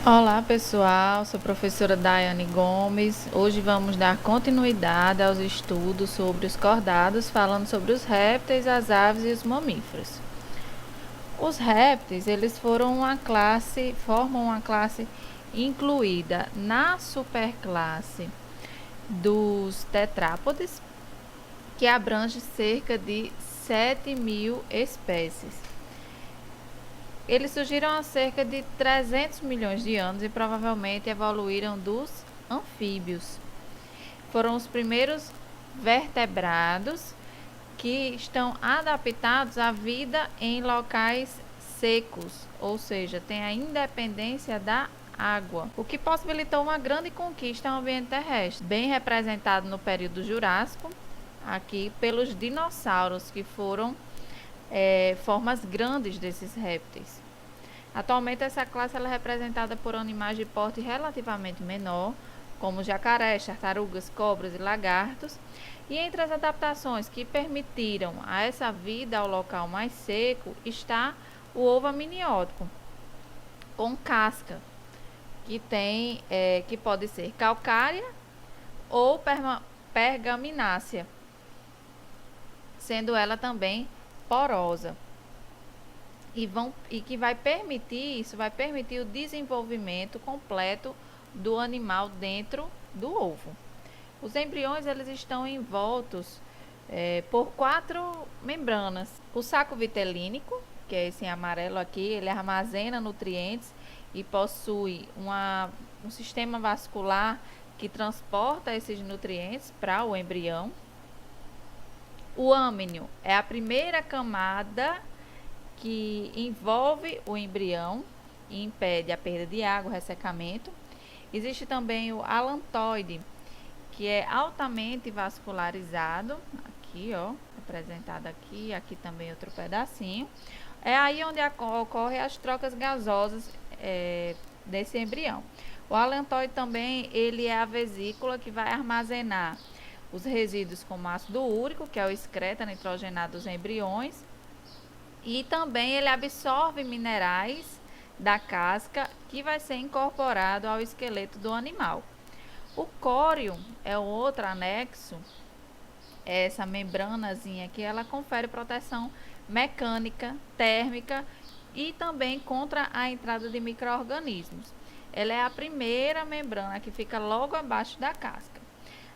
Olá pessoal, sou a professora Daiane Gomes. Hoje vamos dar continuidade aos estudos sobre os cordados, falando sobre os répteis, as aves e os mamíferos. Os répteis, eles formam uma classe incluída na superclasse dos tetrápodes, que abrange cerca de 7.000 espécies. Eles surgiram há cerca de 300 milhões de anos e provavelmente evoluíram dos anfíbios. Foram os primeiros vertebrados que estão adaptados à vida em locais secos, ou seja, têm a independência da água, o que possibilitou uma grande conquista ao ambiente terrestre, bem representado no período Jurássico, aqui pelos dinossauros, que foram formas grandes desses répteis. Atualmente, essa classe é representada por animais de porte relativamente menor, como jacarés, tartarugas, cobras e lagartos. E entre as adaptações que permitiram a essa vida ao local mais seco está o ovo amniótico, com casca, que pode ser calcária ou pergaminácea, sendo ela também porosa. Que vai permitir o desenvolvimento completo do animal dentro do ovo. Os embriões eles estão envoltos por 4 membranas. O saco vitelínico, que é esse em amarelo aqui, ele armazena nutrientes e possui um sistema vascular que transporta esses nutrientes para o embrião. O âmnio é a primeira camada que envolve o embrião e impede a perda de água, o ressecamento. Existe também o alantoide, que é altamente vascularizado, aqui ó, representado aqui também outro pedacinho. É aí onde ocorrem as trocas gasosas desse embrião. O alantoide também, ele é a vesícula que vai armazenar os resíduos como ácido úrico, que é o excreto nitrogenado dos embriões, e também ele absorve minerais da casca que vai ser incorporado ao esqueleto do animal. O córeo é outro anexo, essa membranazinha que ela confere proteção mecânica, térmica e também contra a entrada de micro-organismos. Ela é a primeira membrana que fica logo abaixo da casca.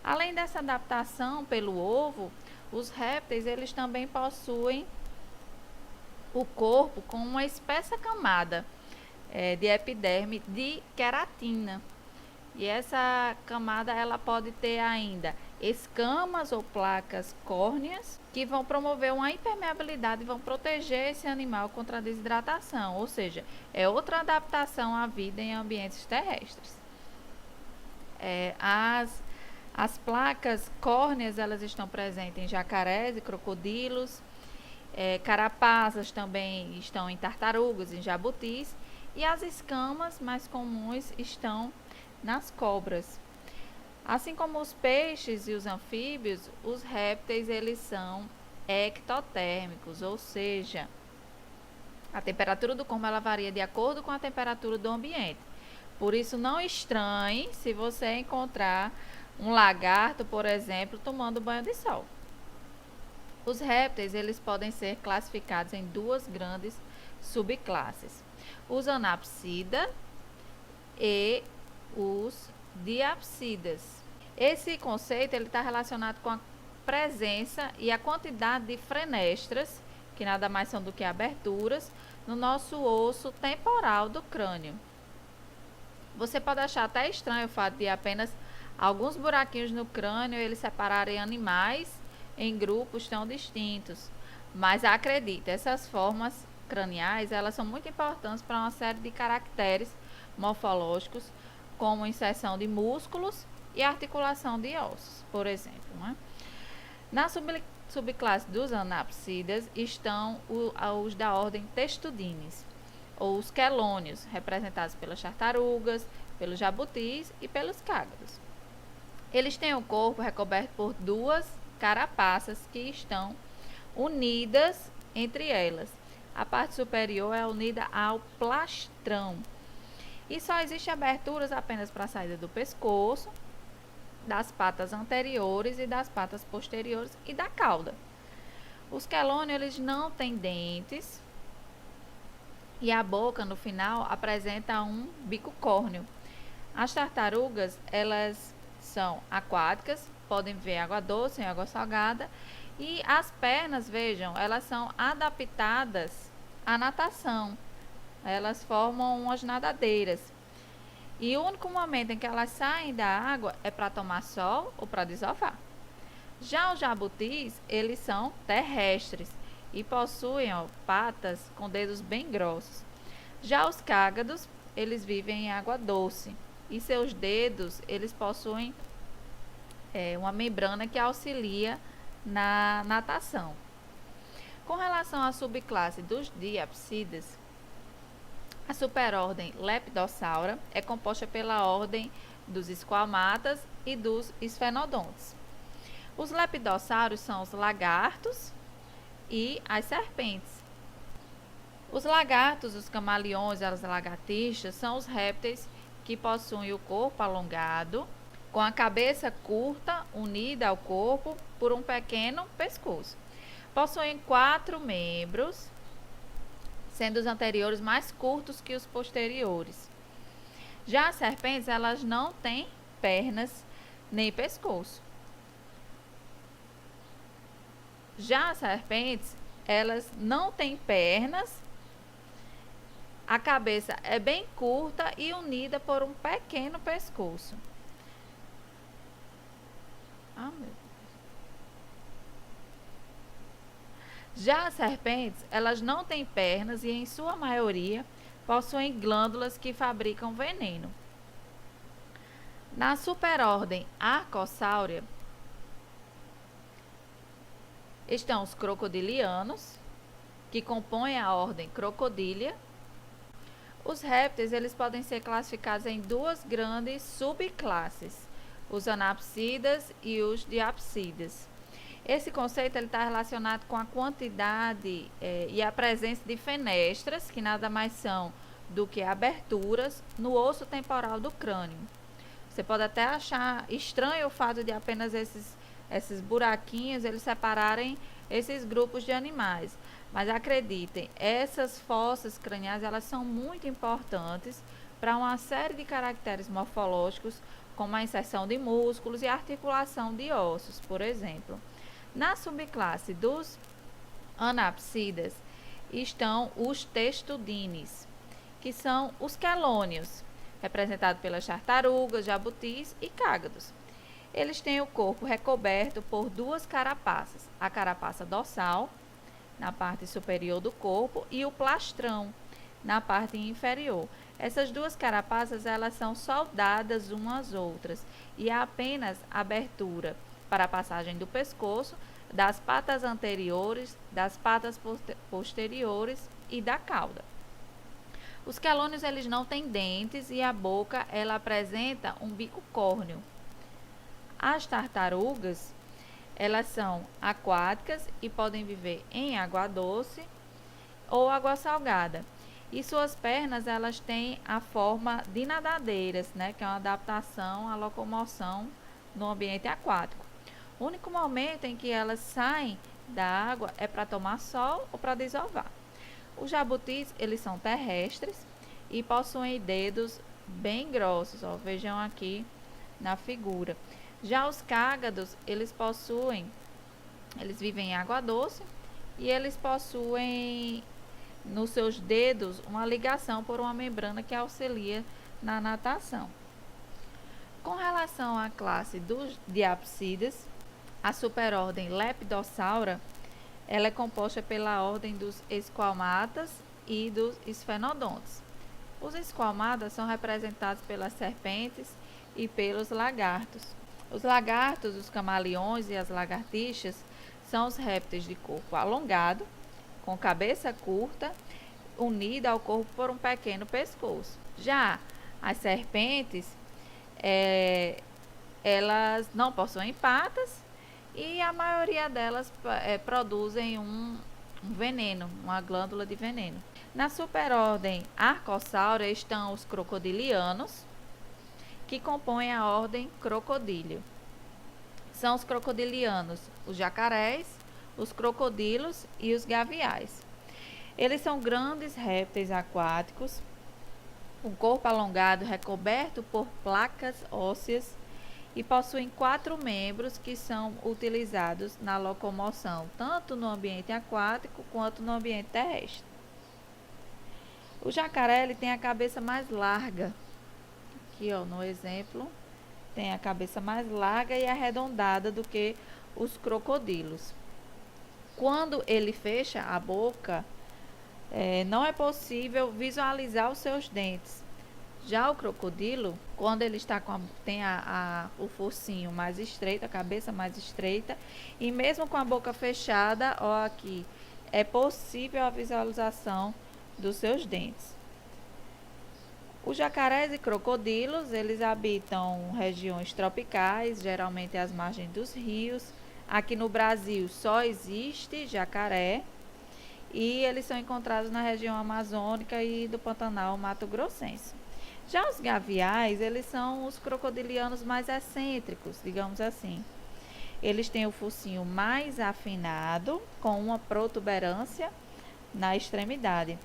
Além dessa adaptação pelo ovo, os répteis eles também possuem o corpo com uma espessa camada de epiderme de queratina. E essa camada ela pode ter ainda escamas ou placas córneas que vão promover uma impermeabilidade e vão proteger esse animal contra a desidratação, ou seja, é outra adaptação à vida em ambientes terrestres. As placas córneas elas estão presentes em jacarés e crocodilos. Carapaças também estão em tartarugas, em jabutis, e as escamas mais comuns estão nas cobras. Assim como os peixes e os anfíbios, os répteis eles são ectotérmicos, ou seja, a temperatura do corpo ela varia de acordo com a temperatura do ambiente. Por isso, não estranhe se você encontrar um lagarto, por exemplo, tomando banho de sol. Os répteis eles podem ser classificados em 2 grandes subclasses: os anapsida e os diapsidas. Esse conceito ele está relacionado com a presença e a quantidade de fenestras, que nada mais são do que aberturas, no nosso osso temporal do crânio. Você pode achar até estranho o fato de apenas alguns buraquinhos no crânio eles separarem animais em grupos tão distintos, mas acredite, essas formas craniais elas são muito importantes para uma série de caracteres morfológicos, como inserção de músculos e articulação de ossos, por exemplo. Né? Na subclasse dos anapsidas estão os da ordem Testudines, ou os quelônios, representados pelas tartarugas, pelos jabutis e pelos cágados. Eles têm o corpo recoberto por 2 carapaças que estão unidas entre elas. A parte superior é unida ao plastrão. E só existem aberturas apenas para a saída do pescoço, das patas anteriores e das patas posteriores e da cauda. Os quelônios, eles não têm dentes e a boca no final apresenta um bico córneo. As tartarugas, elas são aquáticas, podem viver em água doce, em água salgada, e as pernas, vejam, elas são adaptadas à natação. Elas formam umas nadadeiras. E o único momento em que elas saem da água é para tomar sol ou para desovar. Já os jabutis, eles são terrestres e possuem patas com dedos bem grossos. Já os cágados, eles vivem em água doce e seus dedos, eles possuem uma membrana que auxilia na natação. Com relação à subclasse dos diapsidas, a superordem Lepidossaura é composta pela ordem dos esquamatas e dos esfenodontes. Os lepidossauros são os lagartos e as serpentes. Os lagartos, os camaleões e as lagartixas são os répteis que possuem o corpo alongado, com a cabeça curta, unida ao corpo por um pequeno pescoço. Possuem 4 membros, sendo os anteriores mais curtos que os posteriores. Já as serpentes, elas não têm pernas nem pescoço. Já as serpentes, elas não têm pernas, a cabeça é bem curta e unida por um pequeno pescoço. Já as serpentes, elas não têm pernas e, em sua maioria, possuem glândulas que fabricam veneno. Na superordem Arcosáurea, estão os crocodilianos, que compõem a ordem Crocodilia. Os répteis, eles podem ser classificados em 2 grandes subclasses, os anapsidas e os diapsidas. Esse conceito está relacionado com a quantidade e a presença de fenestras, que nada mais são do que aberturas no osso temporal do crânio. Você pode até achar estranho o fato de apenas esses buraquinhos eles separarem esses grupos de animais. Mas acreditem, essas fossas craniais elas são muito importantes para uma série de caracteres morfológicos, como a inserção de músculos e articulação de ossos, por exemplo. Na subclasse dos anapsidas estão os testudines, que são os quelônios, representados pelas tartarugas, jabutis e cágados. Eles têm o corpo recoberto por 2 carapaças, a carapaça dorsal, na parte superior do corpo, e o plastrão, na parte inferior. Essas 2 carapaças, elas são soldadas umas às outras, e há apenas abertura para a passagem do pescoço, das patas anteriores, das patas posteriores e da cauda. Os quelônios, eles não têm dentes e a boca ela apresenta um bico córneo. As tartarugas, elas são aquáticas e podem viver em água doce ou água salgada. E suas pernas, elas têm a forma de nadadeiras, né, que é uma adaptação à locomoção no ambiente aquático. O único momento em que elas saem da água é para tomar sol ou para desovar. Os jabutis, eles são terrestres e possuem dedos bem grossos, vejam aqui na figura. Já os cágados, eles vivem em água doce e eles possuem nos seus dedos uma ligação por uma membrana que auxilia na natação. Com relação à classe dos diapsidas, a superordem Lepidossaura, ela é composta pela ordem dos esquamatas e dos esfenodontes. Os esquamatas são representados pelas serpentes e pelos lagartos. Os lagartos, os camaleões e as lagartixas são os répteis de corpo alongado, com cabeça curta, unida ao corpo por um pequeno pescoço. Já as serpentes, elas não possuem patas e a maioria delas produzem um veneno, uma glândula de veneno. Na superordem Archosaura estão os crocodilianos, que compõem a ordem Crocodíleo. São os crocodilianos, os jacarés, os crocodilos e os gaviais. Eles são grandes répteis aquáticos, com corpo alongado recoberto por placas ósseas e possuem 4 membros que são utilizados na locomoção, tanto no ambiente aquático quanto no ambiente terrestre. O jacaré ele tem a cabeça mais larga. Aqui, ó, no exemplo, tem a cabeça mais larga e arredondada do que os crocodilos. Quando ele fecha a boca, não é possível visualizar os seus dentes. Já o crocodilo, quando ele está tem o focinho mais estreito, a cabeça mais estreita, e mesmo com a boca fechada, ó, aqui, é possível a visualização dos seus dentes. Os jacarés e crocodilos, eles habitam regiões tropicais, geralmente às margens dos rios. Aqui no Brasil só existe jacaré e eles são encontrados na região amazônica e do Pantanal Mato Grossense. Já os gaviais, eles são os crocodilianos mais excêntricos, digamos assim. Eles têm o focinho mais afinado, com uma protuberância na extremidade.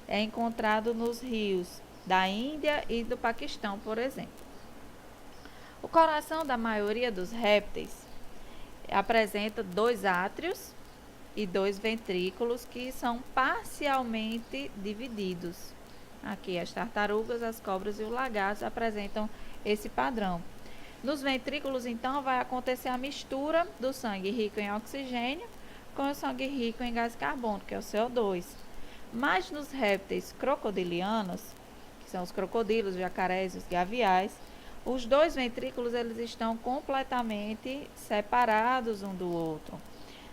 É encontrado nos rios da Índia e do Paquistão, por exemplo. O coração da maioria dos répteis apresenta 2 átrios e 2 ventrículos que são parcialmente divididos. Aqui as tartarugas, as cobras e os lagartos apresentam esse padrão. Nos ventrículos, então, vai acontecer a mistura do sangue rico em oxigênio com o sangue rico em gás carbônico, que é o CO2. Mas nos répteis crocodilianos, que são os crocodilos, os jacarés e os gaviais, os 2 ventrículos eles estão completamente separados um do outro.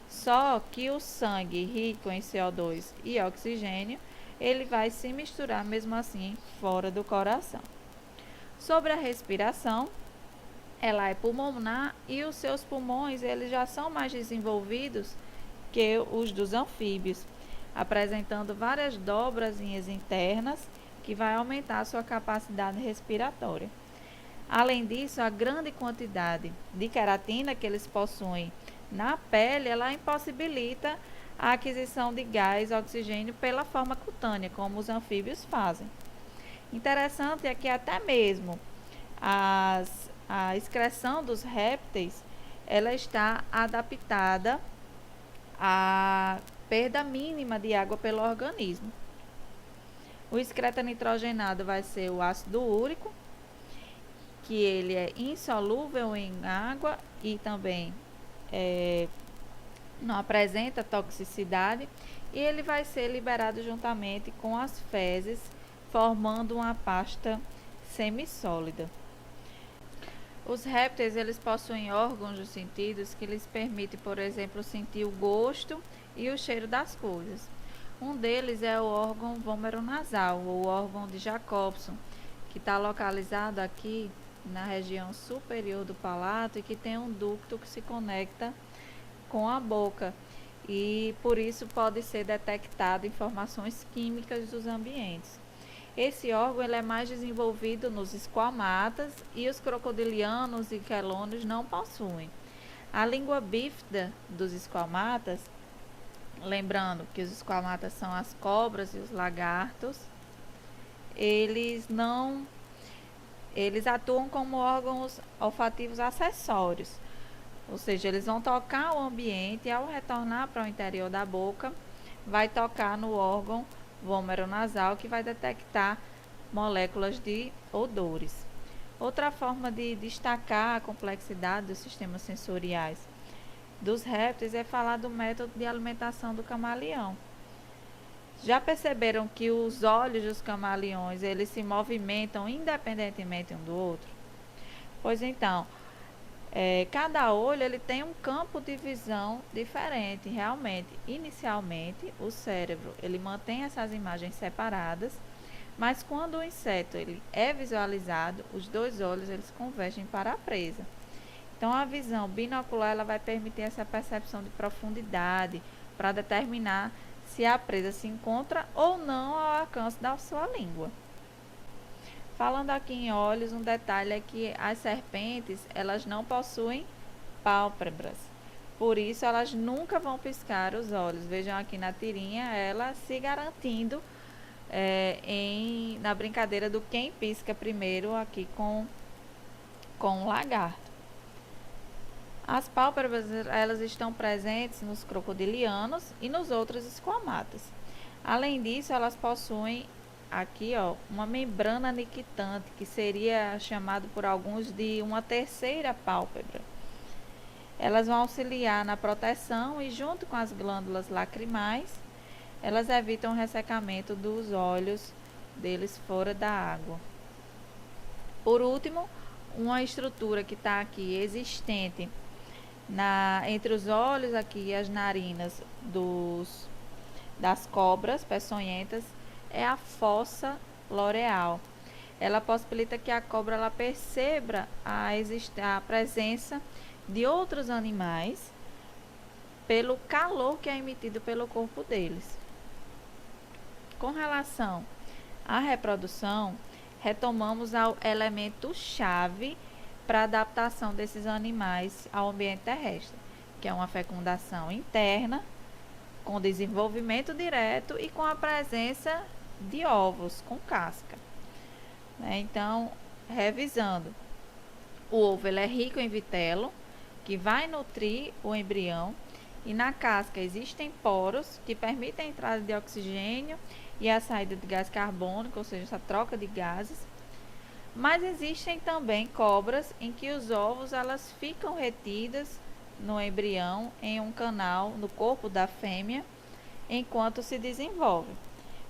Só que o sangue rico em CO2 e oxigênio, ele vai se misturar mesmo assim fora do coração. Sobre a respiração, ela é pulmonar e os seus pulmões eles já são mais desenvolvidos que os dos anfíbios, apresentando várias dobrazinhas internas que vai aumentar a sua capacidade respiratória. Além disso, a grande quantidade de queratina que eles possuem na pele, ela impossibilita a aquisição de gás oxigênio pela forma cutânea, como os anfíbios fazem. Interessante é que até mesmo a excreção dos répteis, ela está adaptada à perda mínima de água pelo organismo. O excreto nitrogenado vai ser o ácido úrico, que ele é insolúvel em água e também não apresenta toxicidade, e ele vai ser liberado juntamente com as fezes, formando uma pasta semissólida. Os répteis eles possuem órgãos dos sentidos que lhes permitem, por exemplo, sentir o gosto e o cheiro das coisas. Um deles é o órgão vômero-nasal, ou órgão de Jacobson, que está localizado aqui na região superior do palato e que tem um ducto que se conecta com a boca, e por isso pode ser detectado informações químicas dos ambientes. Esse órgão ele é mais desenvolvido nos esquamatas e os crocodilianos e quelônios não possuem. A língua bífida dos esquamatas, lembrando que os esquamatas são as cobras e os lagartos, eles atuam como órgãos olfativos acessórios, ou seja, eles vão tocar o ambiente e ao retornar para o interior da boca, vai tocar no órgão vômero-nasal que vai detectar moléculas de odores. Outra forma de destacar a complexidade dos sistemas sensoriais dos répteis é falar do método de alimentação do camaleão. Já perceberam que os olhos dos camaleões eles se movimentam independentemente um do outro? Pois então, cada olho ele tem um campo de visão diferente. Realmente, inicialmente, o cérebro ele mantém essas imagens separadas, mas quando o inseto ele é visualizado, os 2 olhos eles convergem para a presa. Então, a visão binocular ela vai permitir essa percepção de profundidade para determinar se a presa se encontra ou não ao alcance da sua língua. Falando aqui em olhos, um detalhe é que as serpentes, elas não possuem pálpebras. Por isso, elas nunca vão piscar os olhos. Vejam aqui na tirinha, ela se garantindo na brincadeira do quem pisca primeiro aqui com o lagarto. As pálpebras, elas estão presentes nos crocodilianos e nos outros esquamatas. Além disso, elas possuem aqui, uma membrana nictitante, que seria chamado por alguns de uma terceira pálpebra. Elas vão auxiliar na proteção e, junto com as glândulas lacrimais, elas evitam o ressecamento dos olhos deles fora da água. Por último, uma estrutura que está aqui existente entre os olhos aqui e as narinas das cobras peçonhentas é a fossa loreal. Ela possibilita que a cobra ela perceba a presença de outros animais pelo calor que é emitido pelo corpo deles. Com relação à reprodução, retomamos ao elemento-chave para a adaptação desses animais ao ambiente terrestre, que é uma fecundação interna, com desenvolvimento direto e com a presença de ovos com casca. Então, revisando, o ovo ele é rico em vitelo, que vai nutrir o embrião, e na casca existem poros que permitem a entrada de oxigênio e a saída de gás carbônico, ou seja, essa troca de gases. Mas existem também cobras em que os ovos elas ficam retidas no embrião em um canal no corpo da fêmea enquanto se desenvolve.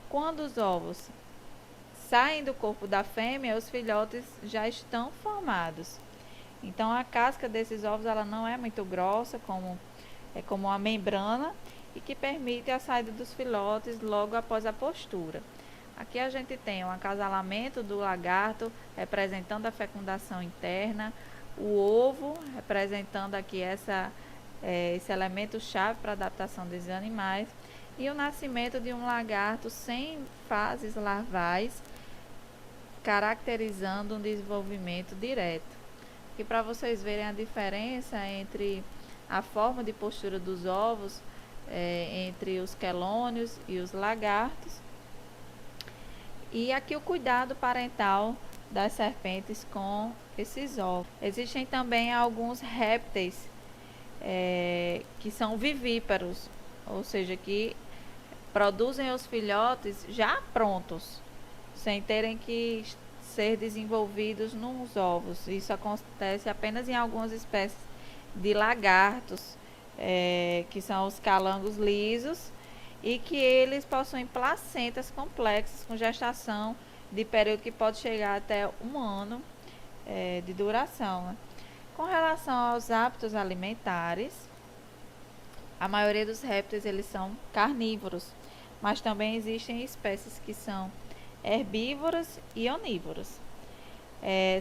Quando os ovos saem do corpo da fêmea, os filhotes já estão formados. Então a casca desses ovos ela não é muito grossa, como uma membrana, e que permite a saída dos filhotes logo após a postura. Aqui a gente tem um acasalamento do lagarto representando a fecundação interna, o ovo representando aqui esse elemento chave para a adaptação desses animais, e o nascimento de um lagarto sem fases larvais, caracterizando um desenvolvimento direto. E para vocês verem a diferença entre a forma de postura dos ovos entre os quelônios e os lagartos. E aqui o cuidado parental das serpentes com esses ovos. Existem também alguns répteis que são vivíparos, ou seja, que produzem os filhotes já prontos, sem terem que ser desenvolvidos nos ovos. Isso acontece apenas em algumas espécies de lagartos, que são os calangos lisos, e que eles possuem placentas complexas com gestação de período que pode chegar até 1 ano de duração. Com relação aos hábitos alimentares, a maioria dos répteis eles são carnívoros, mas também existem espécies que são herbívoras e onívoras.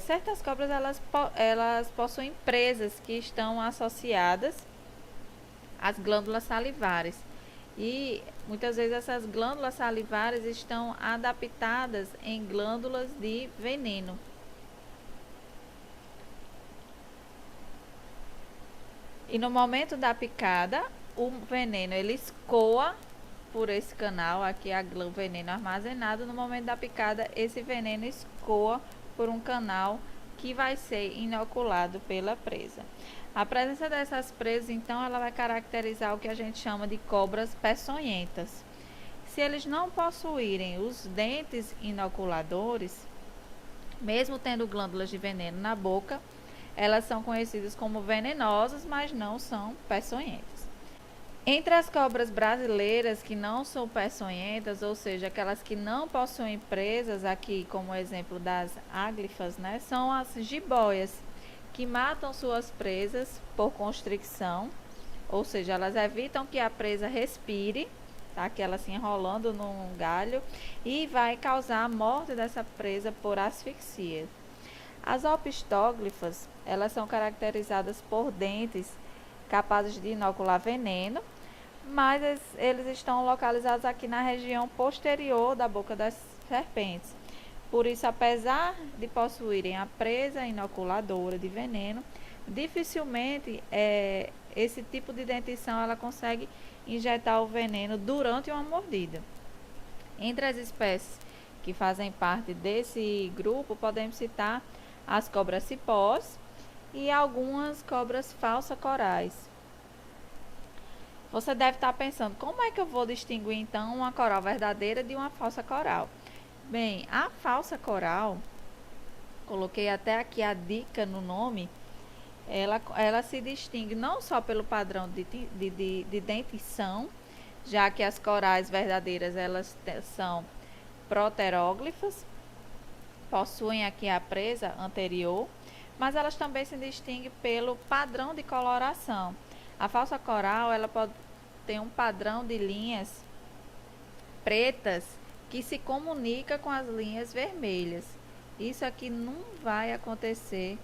Certas cobras elas possuem presas que estão associadas às glândulas salivares, e muitas vezes essas glândulas salivares estão adaptadas em glândulas de veneno. E no momento da picada, o veneno ele escoa por esse canal, aqui o veneno armazenado. No momento da picada, esse veneno escoa por um canal que vai ser inoculado pela presa. A presença dessas presas, então, ela vai caracterizar o que a gente chama de cobras peçonhentas. Se eles não possuírem os dentes inoculadores, mesmo tendo glândulas de veneno na boca, elas são conhecidas como venenosas, mas não são peçonhentas. Entre as cobras brasileiras que não são peçonhentas, ou seja, aquelas que não possuem presas, aqui como exemplo das áglifas, são as jiboias, que matam suas presas por constricção, ou seja, elas evitam que a presa respire, que ela se enrolando num galho, e vai causar a morte dessa presa por asfixia. As mas eles estão localizados aqui na região posterior da boca das serpentes. Por isso, apesar de possuírem a presa inoculadora de veneno, dificilmente esse tipo de dentição ela consegue injetar o veneno durante uma mordida. Entre as espécies que fazem parte desse grupo, podemos citar as cobras cipós e algumas cobras falsa-corais. Você deve estar pensando, como é que eu vou distinguir então uma coral verdadeira de uma falsa coral? Bem, a falsa coral, coloquei até aqui a dica no nome, ela se distingue não só pelo padrão de dentição, já que as corais verdadeiras elas são proteróglifas, possuem aqui a presa anterior, mas elas também se distinguem pelo padrão de coloração. A falsa coral ela pode ter um padrão de linhas pretas que se comunica com as linhas vermelhas. Isso aqui não vai acontecer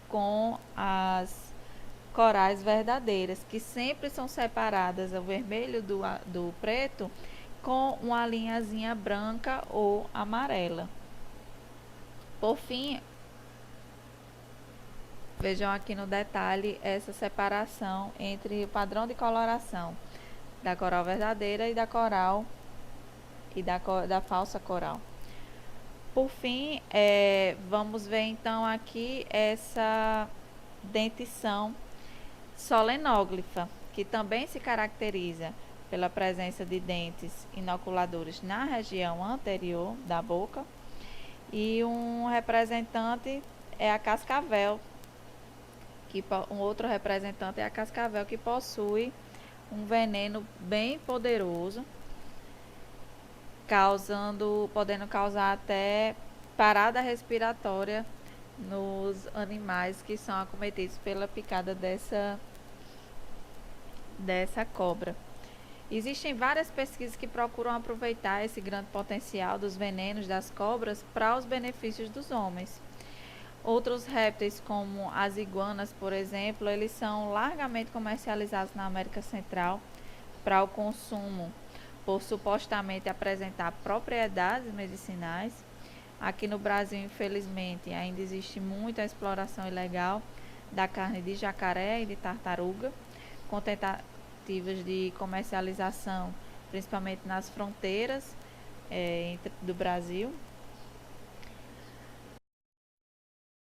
com as corais verdadeiras, que sempre são separadas, o vermelho do preto, com uma linhazinha branca ou amarela. Por fim, vejam aqui no detalhe essa separação entre o padrão de coloração da coral verdadeira e da coral e da falsa coral. Por fim, vamos ver então aqui essa dentição solenóglifa, que também se caracteriza pela presença de dentes inoculadores na região anterior da boca, e um representante é a cascavel, um outro representante é a cascavel, que possui um veneno bem poderoso, podendo causar até parada respiratória nos animais que são acometidos pela picada dessa cobra. Existem várias pesquisas que procuram aproveitar esse grande potencial dos venenos das cobras para os benefícios dos homens. Outros répteis, como as iguanas, por exemplo, eles são largamente comercializados na América Central para o consumo, por supostamente apresentar propriedades medicinais. Aqui no Brasil, infelizmente, ainda existe muita exploração ilegal da carne de jacaré e de tartaruga, com tentativas de comercialização, principalmente nas fronteiras do Brasil,